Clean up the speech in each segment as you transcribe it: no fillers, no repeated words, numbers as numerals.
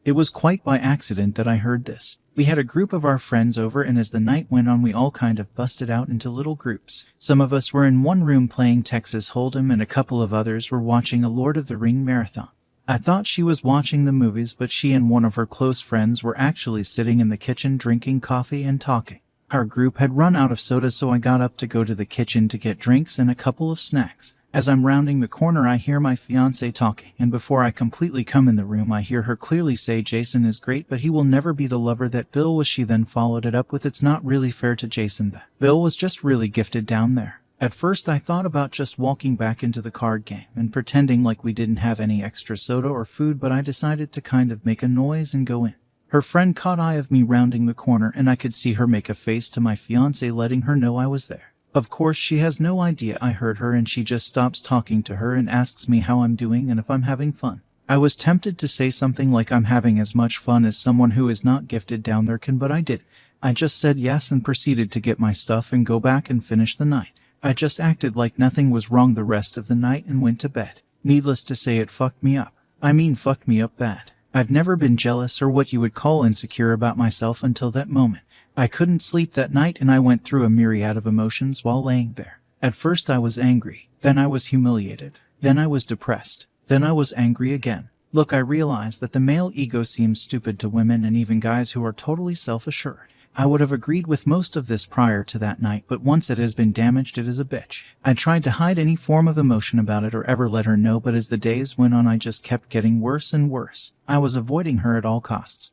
It was quite by accident that I heard this. We had a group of our friends over, and as the night went on we all kind of busted out into little groups. Some of us were in one room playing Texas Hold'em and a couple of others were watching a Lord of the Ring marathon. I thought she was watching the movies, but she and one of her close friends were actually sitting in the kitchen drinking coffee and talking. Our group had run out of soda, so I got up to go to the kitchen to get drinks and a couple of snacks. As I'm rounding the corner, I hear my fiancée talking, and before I completely come in the room, I hear her clearly say, "Jason is great, but he will never be the lover that Bill was." She then followed it up with, "It's not really fair to Jason that Bill was just really gifted down there." At first I thought about just walking back into the card game and pretending like we didn't have any extra soda or food, but I decided to kind of make a noise and go in. Her friend caught eye of me rounding the corner, and I could see her make a face to my fiancé, letting her know I was there. Of course, she has no idea I heard her, and she just stops talking to her and asks me how I'm doing and if I'm having fun. I was tempted to say something like I'm having as much fun as someone who is not gifted down there can, but I did. I just said yes and proceeded to get my stuff and go back and finish the night. I just acted like nothing was wrong the rest of the night and went to bed. Needless to say, it fucked me up. I mean, fucked me up bad. I've never been jealous or what you would call insecure about myself until that moment. I couldn't sleep that night, and I went through a myriad of emotions while laying there. At first I was angry, then I was humiliated, then I was depressed, then I was angry again. Look, I realize that the male ego seems stupid to women and even guys who are totally self-assured. I would have agreed with most of this prior to that night, but once it has been damaged, it is a bitch. I tried to hide any form of emotion about it or ever let her know, but as the days went on I just kept getting worse and worse. I was avoiding her at all costs.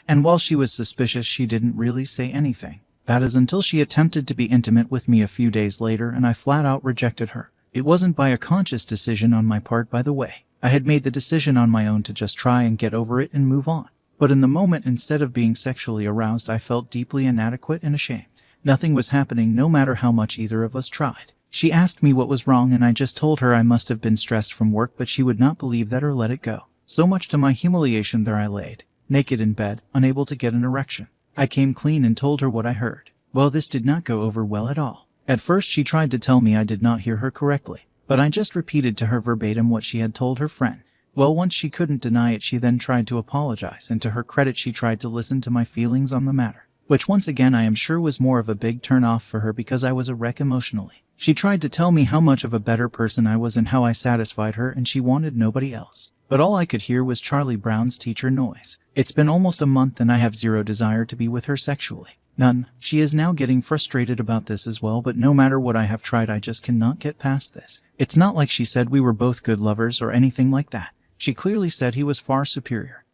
And while she was suspicious, she didn't really say anything. That is until she attempted to be intimate with me a few days later, and I flat out rejected her. It wasn't by a conscious decision on my part, by the way. I had made the decision on my own to just try and get over it and move on. But in the moment, instead of being sexually aroused, I felt deeply inadequate and ashamed. Nothing was happening, no matter how much either of us tried. She asked me what was wrong, and I just told her I must have been stressed from work, but she would not believe that or let it go. So much to my humiliation, there I laid, naked in bed, unable to get an erection. I came clean and told her what I heard. Well, this did not go over well at all. At first she tried to tell me I did not hear her correctly, but I just repeated to her verbatim what she had told her friend. Well, once she couldn't deny it, she then tried to apologize, and to her credit she tried to listen to my feelings on the matter, which once again I am sure was more of a big turn off for her because I was a wreck emotionally. She tried to tell me how much of a better person I was and how I satisfied her, and she wanted nobody else. But all I could hear was Charlie Brown's teacher noise. It's been almost a month and I have zero desire to be with her sexually. None. She is now getting frustrated about this as well, but no matter what I have tried, I just cannot get past this. It's not like she said we were both good lovers or anything like that. She clearly said he was far superior.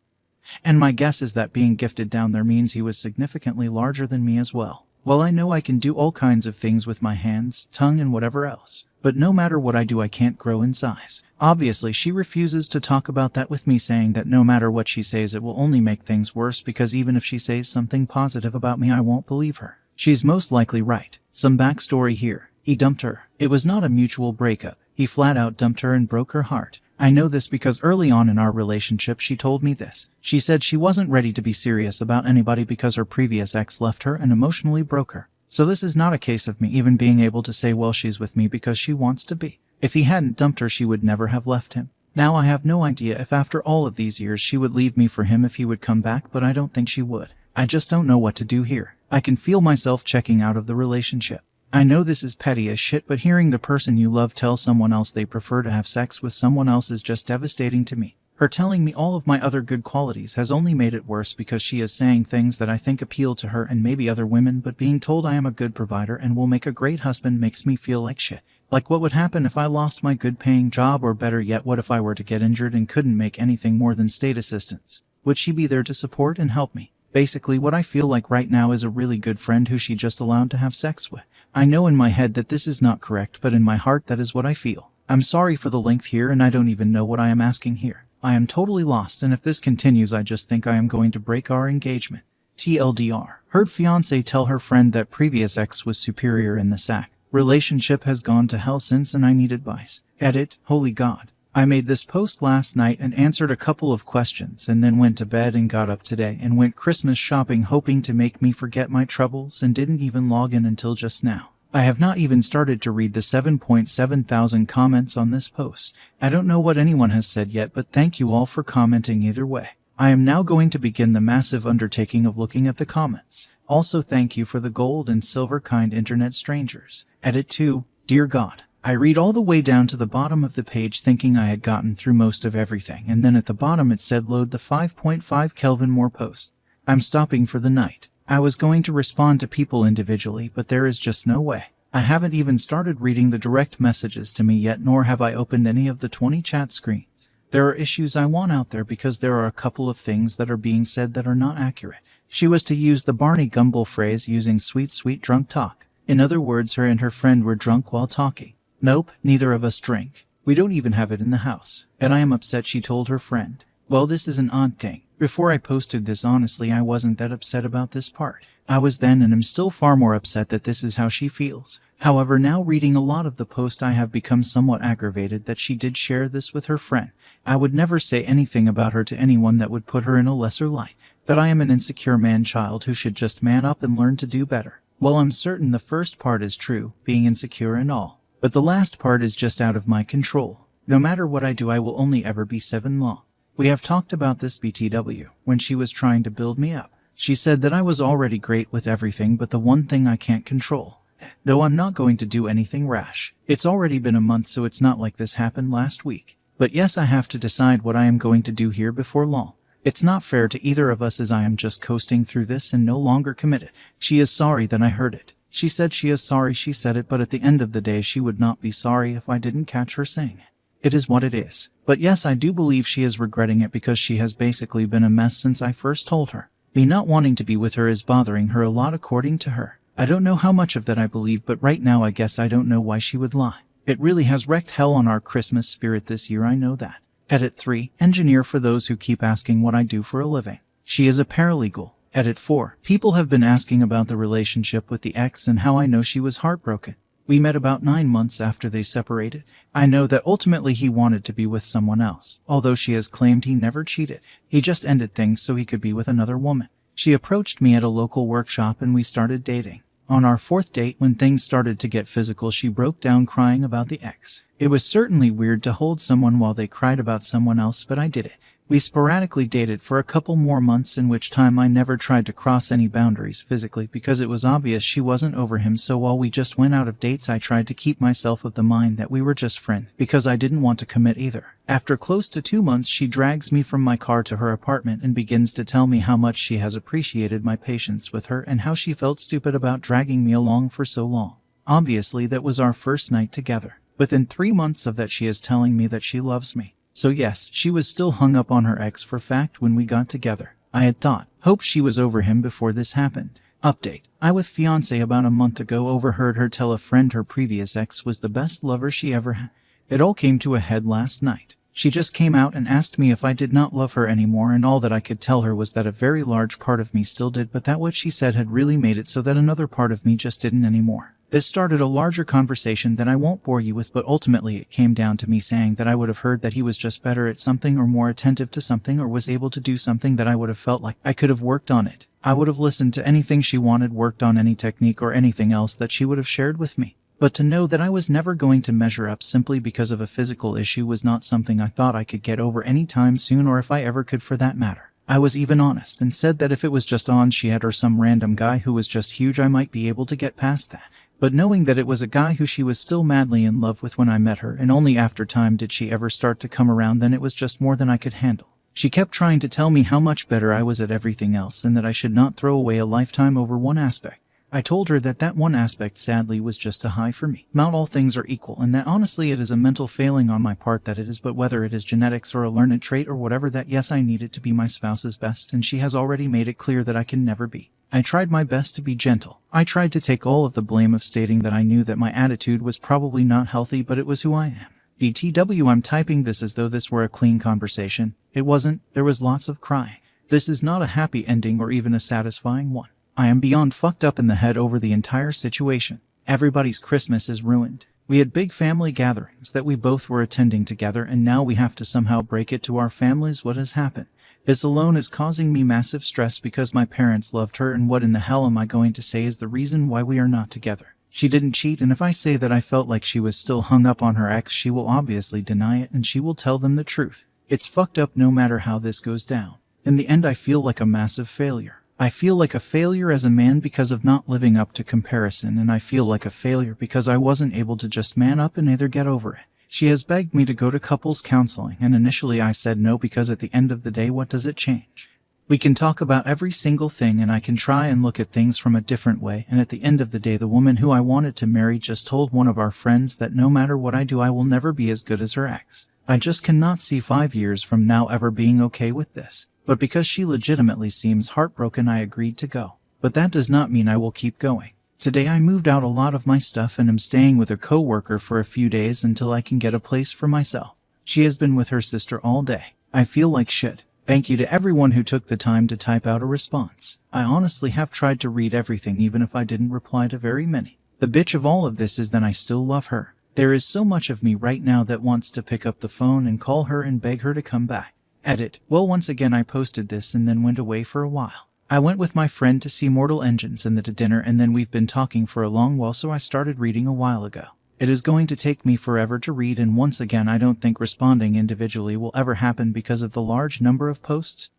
And my guess is that being gifted down there means he was significantly larger than me as well. Well, I know I can do all kinds of things with my hands, tongue, and whatever else. But no matter what I do, I can't grow in size. Obviously, she refuses to talk about that with me, saying that no matter what she says, it will only make things worse, because even if she says something positive about me, I won't believe her. She's most likely right. Some backstory here. He dumped her. It was not a mutual breakup. He flat out dumped her and broke her heart. I know this because early on in our relationship she told me this. She said she wasn't ready to be serious about anybody because her previous ex left her and emotionally broke her. So this is not a case of me even being able to say, well, she's with me because she wants to be. If he hadn't dumped her, she would never have left him. Now I have no idea if after all of these years she would leave me for him if he would come back, but I don't think she would. I just don't know what to do here. I can feel myself checking out of the relationship. I know this is petty as shit, but hearing the person you love tell someone else they prefer to have sex with someone else is just devastating to me. Her telling me all of my other good qualities has only made it worse because she is saying things that I think appeal to her and maybe other women, but being told I am a good provider and will make a great husband makes me feel like shit. Like what would happen if I lost my good paying job, or better yet, what if I were to get injured and couldn't make anything more than state assistance? Would she be there to support and help me? Basically, what I feel like right now is a really good friend who she just allowed to have sex with. I know in my head that this is not correct, but in my heart that is what I feel. I'm sorry for the length here, and I don't even know what I am asking here. I am totally lost, and if this continues, I just think I am going to break our engagement. TLDR. Heard fiancé tell her friend that previous ex was superior in the sack. Relationship has gone to hell since, and I need advice. Edit. Holy God. I made this post last night and answered a couple of questions, and then went to bed and got up today and went Christmas shopping, hoping to make me forget my troubles, and didn't even log in until just now. I have not even started to read the 7.7 thousand comments on this post. I don't know what anyone has said yet, but thank you all for commenting either way. I am now going to begin the massive undertaking of looking at the comments. Also, thank you for the gold and silver kind internet strangers. Edit 2. Dear God. I read all the way down to the bottom of the page thinking I had gotten through most of everything, and then at the bottom it said load the 5.5 Kelvin more post. I'm stopping for the night. I was going to respond to people individually, but there is just no way. I haven't even started reading the direct messages to me yet, nor have I opened any of the 20 chat screens. There are issues I want out there because there are a couple of things that are being said that are not accurate. She was to use the Barney Gumble phrase using sweet drunk talk. In other words, her and her friend were drunk while talking. Nope, neither of us drink. We don't even have it in the house. And I am upset, she told her friend. Well, this is an odd thing. Before I posted this, honestly, I wasn't that upset about this part. I was then and am still far more upset that this is how she feels. However, now reading a lot of the post, I have become somewhat aggravated that she did share this with her friend. I would never say anything about her to anyone that would put her in a lesser light. That I am an insecure man-child who should just man up and learn to do better. Well, I'm certain the first part is true, being insecure and all. But the last part is just out of my control. No matter what I do, I will only ever be 7 long. We have talked about this BTW, when she was trying to build me up. She said that I was already great with everything but the one thing I can't control. Though I'm not going to do anything rash. It's already been a month, so it's not like this happened last week. But yes, I have to decide what I am going to do here before long. It's not fair to either of us, as I am just coasting through this and no longer committed. She is sorry that I heard it. She said she is sorry she said it, but at the end of the day she would not be sorry if I didn't catch her saying it. It is what it is. But yes, I do believe she is regretting it because she has basically been a mess since I first told her. Me not wanting to be with her is bothering her a lot, according to her. I don't know how much of that I believe, but right now I guess I don't know why she would lie. It really has wrecked hell on our Christmas spirit this year, I know that. Edit 3. Engineer, for those who keep asking what I do for a living. She is a paralegal. Edit 4. People have been asking about the relationship with the ex and how I know she was heartbroken. We met about 9 months after they separated. I know that ultimately he wanted to be with someone else, although she has claimed he never cheated. He just ended things so he could be with another woman. She approached me at a local workshop and we started dating. On our 4th date, when things started to get physical, she broke down crying about the ex. It was certainly weird to hold someone while they cried about someone else, but I did it. We sporadically dated for a couple more months, in which time I never tried to cross any boundaries physically because it was obvious she wasn't over him, so while we just went out of dates I tried to keep myself of the mind that we were just friends because I didn't want to commit either. After close to 2 months, she drags me from my car to her apartment and begins to tell me how much she has appreciated my patience with her and how she felt stupid about dragging me along for so long. Obviously, that was our first night together. Within 3 months of that, she is telling me that she loves me. So yes, she was still hung up on her ex for fact when we got together. I had hoped she was over him before this happened. Update. I with fiancée about a month ago overheard her tell a friend her previous ex was the best lover she ever had. It all came to a head last night. She just came out and asked me if I did not love her anymore, and all that I could tell her was that a very large part of me still did, but that what she said had really made it so that another part of me just didn't anymore. This started a larger conversation that I won't bore you with, but ultimately it came down to me saying that I would have heard that he was just better at something or more attentive to something or was able to do something that I would have felt like I could have worked on it. I would have listened to anything she wanted, worked on any technique or anything else that she would have shared with me. But to know that I was never going to measure up simply because of a physical issue was not something I thought I could get over anytime soon, or if I ever could for that matter. I was even honest and said that if it was just on she had or some random guy who was just huge, I might be able to get past that. But knowing that it was a guy who she was still madly in love with when I met her, and only after time did she ever start to come around, then it was just more than I could handle. She kept trying to tell me how much better I was at everything else and that I should not throw away a lifetime over one aspect. I told her that that one aspect sadly was just a high for me. Not all things are equal, and that honestly it is a mental failing on my part that it is, but whether it is genetics or a learned trait or whatever, that yes, I needed to be my spouse's best, and she has already made it clear that I can never be. I tried my best to be gentle. I tried to take all of the blame of stating that I knew that my attitude was probably not healthy, but it was who I am. BTW, I'm typing this as though this were a clean conversation. It wasn't. There was lots of crying. This is not a happy ending or even a satisfying one. I am beyond fucked up in the head over the entire situation. Everybody's Christmas is ruined. We had big family gatherings that we both were attending together, and now we have to somehow break it to our families. What has happened? This alone is causing me massive stress because my parents loved her, and what in the hell am I going to say is the reason why we are not together? She didn't cheat, and if I say that I felt like she was still hung up on her ex, she will obviously deny it and she will tell them the truth. It's fucked up no matter how this goes down. In the end, I feel like a massive failure. I feel like a failure as a man because of not living up to comparison, and I feel like a failure because I wasn't able to just man up and either get over it. She has begged me to go to couples counseling, and initially I said no because at the end of the day, what does it change? We can talk about every single thing and I can try and look at things from a different way, and at the end of the day, the woman who I wanted to marry just told one of our friends that no matter what I do, I will never be as good as her ex. I just cannot see 5 years from now ever being okay with this. But because she legitimately seems heartbroken, I agreed to go. But that does not mean I will keep going. Today I moved out a lot of my stuff and am staying with a coworker for a few days until I can get a place for myself. She has been with her sister all day. I feel like shit. Thank you to everyone who took the time to type out a response. I honestly have tried to read everything, even if I didn't reply to very many. The bitch of all of this is that I still love her. There is so much of me right now that wants to pick up the phone and call her and beg her to come back. Edit. Well, once again I posted this and then went away for a while. I went with my friend to see Mortal Engines and then to dinner, and then we've been talking for a long while, so I started reading a while ago. It is going to take me forever to read, and once again I don't think responding individually will ever happen because of the large number of posts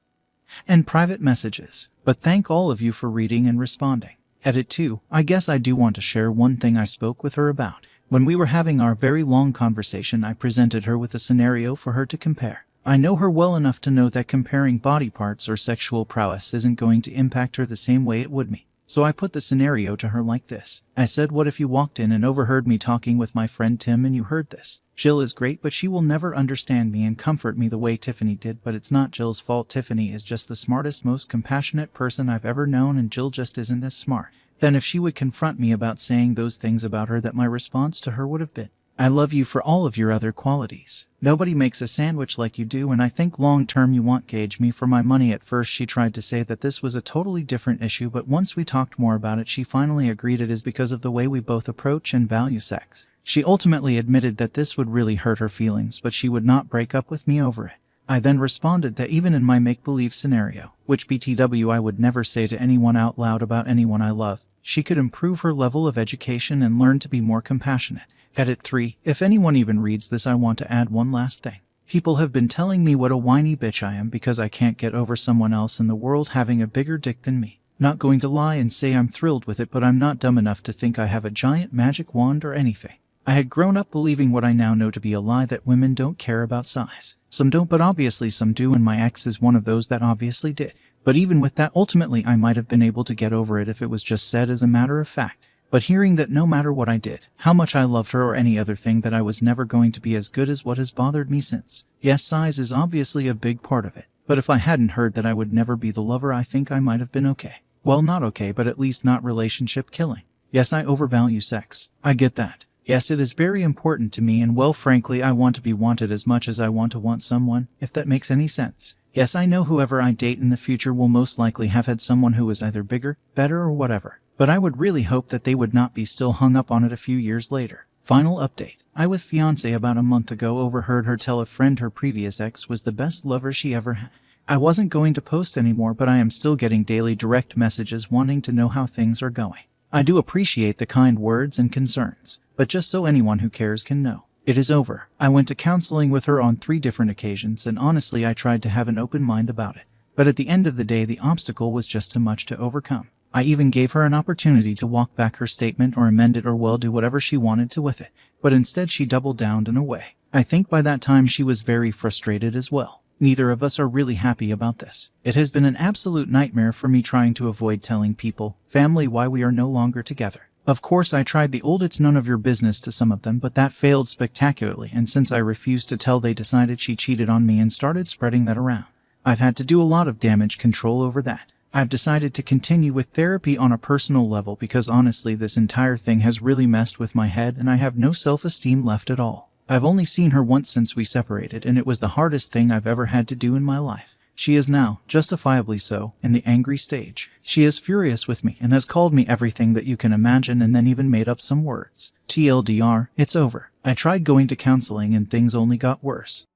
and private messages. But thank all of you for reading and responding. Edit 2. I guess I do want to share one thing I spoke with her about. When we were having our very long conversation, I presented her with a scenario for her to compare. I know her well enough to know that comparing body parts or sexual prowess isn't going to impact her the same way it would me. So I put the scenario to her like this. I said, what if you walked in and overheard me talking with my friend Tim and you heard this? Jill is great, but she will never understand me and comfort me the way Tiffany did, but it's not Jill's fault. Tiffany is just the smartest, most compassionate person I've ever known, and Jill just isn't as smart. Then if she would confront me about saying those things about her, that my response to her would have been, I love you for all of your other qualities. Nobody makes a sandwich like you do, and I think long term you won't gauge me for my money. At first she tried to say that this was a totally different issue, but once we talked more about it, she finally agreed it is because of the way we both approach and value sex. She ultimately admitted that this would really hurt her feelings, but she would not break up with me over it. I then responded that even in my make-believe scenario, which BTW I would never say to anyone out loud about anyone I love, she could improve her level of education and learn to be more compassionate. Edit 3. If anyone even reads this, I want to add one last thing. People have been telling me what a whiny bitch I am because I can't get over someone else in the world having a bigger dick than me. Not going to lie and say I'm thrilled with it, but I'm not dumb enough to think I have a giant magic wand or anything. I had grown up believing what I now know to be a lie, that women don't care about size. Some don't, but obviously some do, and my ex is one of those that obviously did. But even with that, ultimately I might have been able to get over it if it was just said as a matter of fact. But hearing that no matter what I did, how much I loved her or any other thing, that I was never going to be as good as what has bothered me since. Yes, size is obviously a big part of it. But if I hadn't heard that I would never be the lover, I think I might have been okay. Well, not okay, but at least not relationship killing. Yes, I overvalue sex. I get that. Yes, it is very important to me, and well, frankly, I want to be wanted as much as I want to want someone, if that makes any sense. Yes, I know whoever I date in the future will most likely have had someone who is either bigger, better, or whatever. But I would really hope that they would not be still hung up on it a few years later. Final update. I with fiancée about a month ago overheard her tell a friend her previous ex was the best lover she ever had. I wasn't going to post anymore, but I am still getting daily direct messages wanting to know how things are going. I do appreciate the kind words and concerns, but just so anyone who cares can know, it is over. I went to counseling with her on 3 different occasions, and honestly I tried to have an open mind about it. But at the end of the day, the obstacle was just too much to overcome. I even gave her an opportunity to walk back her statement or amend it or well, do whatever she wanted to with it. But instead she doubled down and away. I think by that time she was very frustrated as well. Neither of us are really happy about this. It has been an absolute nightmare for me trying to avoid telling people, family, why we are no longer together. Of course I tried the old it's none of your business to some of them, but that failed spectacularly, and since I refused to tell, they decided she cheated on me and started spreading that around. I've had to do a lot of damage control over that. I've decided to continue with therapy on a personal level because honestly this entire thing has really messed with my head and I have no self-esteem left at all. I've only seen her once since we separated, and it was the hardest thing I've ever had to do in my life. She is now, justifiably so, in the angry stage. She is furious with me and has called me everything that you can imagine and then even made up some words. TLDR, it's over. I tried going to counseling and things only got worse.